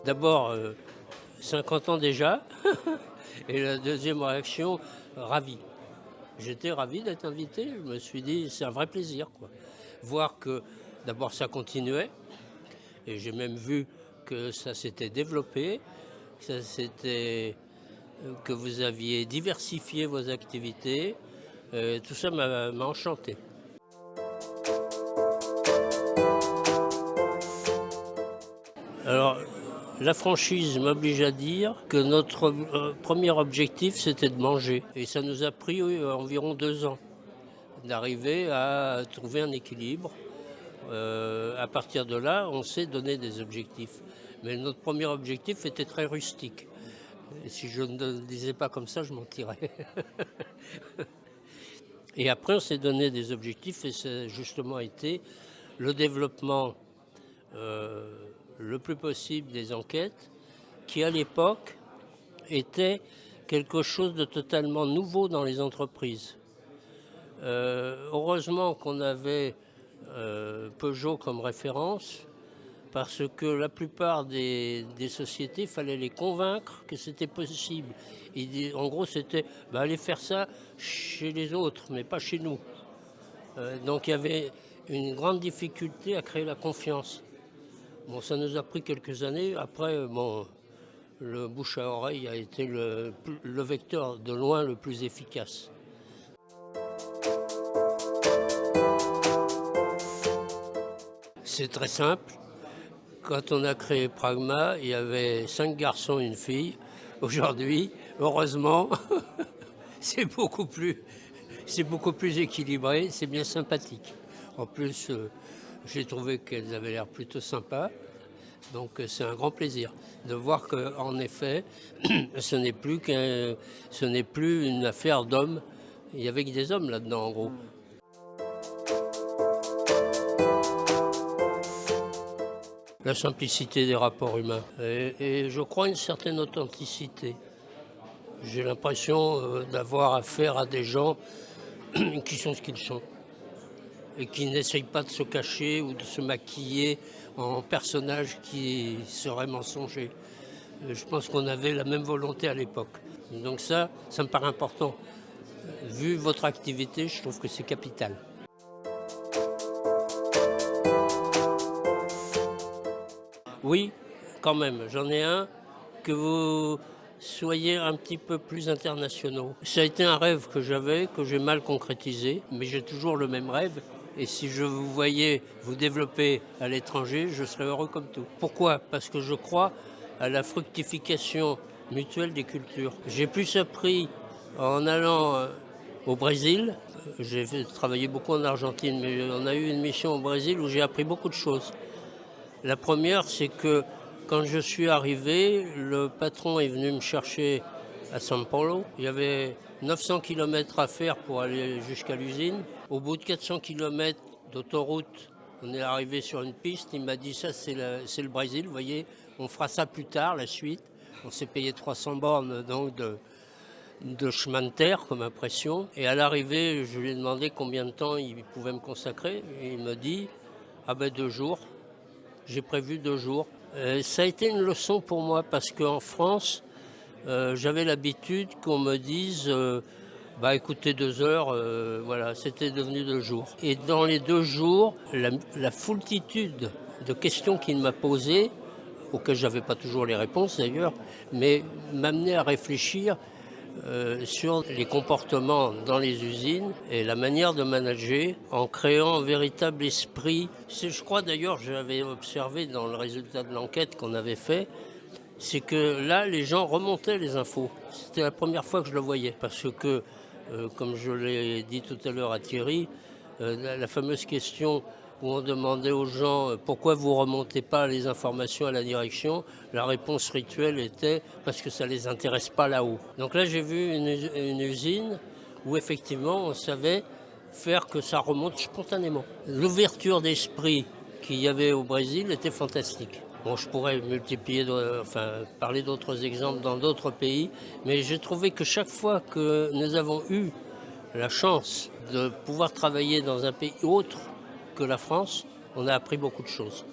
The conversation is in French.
D'abord, 50 ans déjà, et la deuxième réaction, ravi. J'étais ravi d'être invité, je me suis dit: «C'est un vrai plaisir, quoi». Voir que d'abord ça continuait et j'ai même vu que ça s'était développé, que ça s'était que vous aviez diversifié vos activités, tout ça m'a enchanté. Alors, la franchise m'oblige à dire que notre premier objectif, c'était de manger. Et ça nous a pris environ 2 ans d'arriver à trouver un équilibre. À partir de là, on s'est donné des objectifs. Mais notre premier objectif était très rustique. Et si je ne le disais pas comme ça, je mentirais. Et après, on s'est donné des objectifs et c'est justement été le développement le plus possible des enquêtes qui, à l'époque, était quelque chose de totalement nouveau dans les entreprises. Heureusement qu'on avait Peugeot comme référence, parce que la plupart des sociétés, il fallait les convaincre que c'était possible. En gros, c'était aller faire ça chez les autres, mais pas chez nous. Donc il y avait une grande difficulté à créer la confiance. Bon, ça nous a pris quelques années. Après, bon, le bouche à oreille a été le vecteur de loin le plus efficace. C'est très simple. Quand on a créé Pragma, il y avait 5 garçons et une fille. Aujourd'hui, heureusement, c'est beaucoup plus équilibré, c'est bien sympathique. En plus, j'ai trouvé qu'elles avaient l'air plutôt sympas. Donc c'est un grand plaisir de voir qu'en effet, ce n'est plus une affaire d'hommes. Il y avait que des hommes là-dedans, en gros. La simplicité des rapports humains et je crois une certaine authenticité. J'ai l'impression d'avoir affaire à des gens qui sont ce qu'ils sont et qui n'essayent pas de se cacher ou de se maquiller en personnages qui seraient mensongers. Je pense qu'on avait la même volonté à l'époque. Donc ça me paraît important. Vu votre activité, je trouve que c'est capital. Oui, quand même, j'en ai un, que vous soyez un petit peu plus internationaux. Ça a été un rêve que j'avais, que j'ai mal concrétisé, mais j'ai toujours le même rêve. Et si je vous voyais vous développer à l'étranger, je serais heureux comme tout. Pourquoi? Parce que je crois à la fructification mutuelle des cultures. J'ai plus appris en allant au Brésil. J'ai travaillé beaucoup en Argentine, mais on a eu une mission au Brésil où j'ai appris beaucoup de choses. La première, c'est que quand je suis arrivé, le patron est venu me chercher à São Paulo. Il y avait 900 km à faire pour aller jusqu'à l'usine. Au bout de 400 km d'autoroute, on est arrivé sur une piste. Il m'a dit ça, c'est le Brésil, vous voyez, on fera ça plus tard, la suite. On s'est payé 300 bornes donc de chemin de terre comme impression. Et à l'arrivée, je lui ai demandé combien de temps il pouvait me consacrer. Et il me dit, 2 jours. J'ai prévu 2 jours. Ça a été une leçon pour moi parce qu'en France, j'avais l'habitude qu'on me dise écoutez 2 heures, voilà, c'était devenu 2 jours. Et dans les 2 jours, la foultitude de questions qu'il m'a posées, auxquelles je n'avais pas toujours les réponses d'ailleurs, mais m'amenait à réfléchir sur les comportements dans les usines et la manière de manager en créant un véritable esprit. Je crois d'ailleurs, j'avais observé dans le résultat de l'enquête qu'on avait fait, c'est que là, les gens remontaient les infos. C'était la première fois que je le voyais parce que, comme je l'ai dit tout à l'heure à Thierry, la fameuse question où on demandait aux gens pourquoi vous ne remontez pas les informations à la direction, la réponse rituelle était parce que ça ne les intéresse pas là-haut. Donc là, j'ai vu une usine où effectivement on savait faire que ça remonte spontanément. L'ouverture d'esprit qu'il y avait au Brésil était fantastique. Bon, je pourrais parler d'autres exemples dans d'autres pays, mais j'ai trouvé que chaque fois que nous avons eu la chance de pouvoir travailler dans un pays autre que la France, on a appris beaucoup de choses.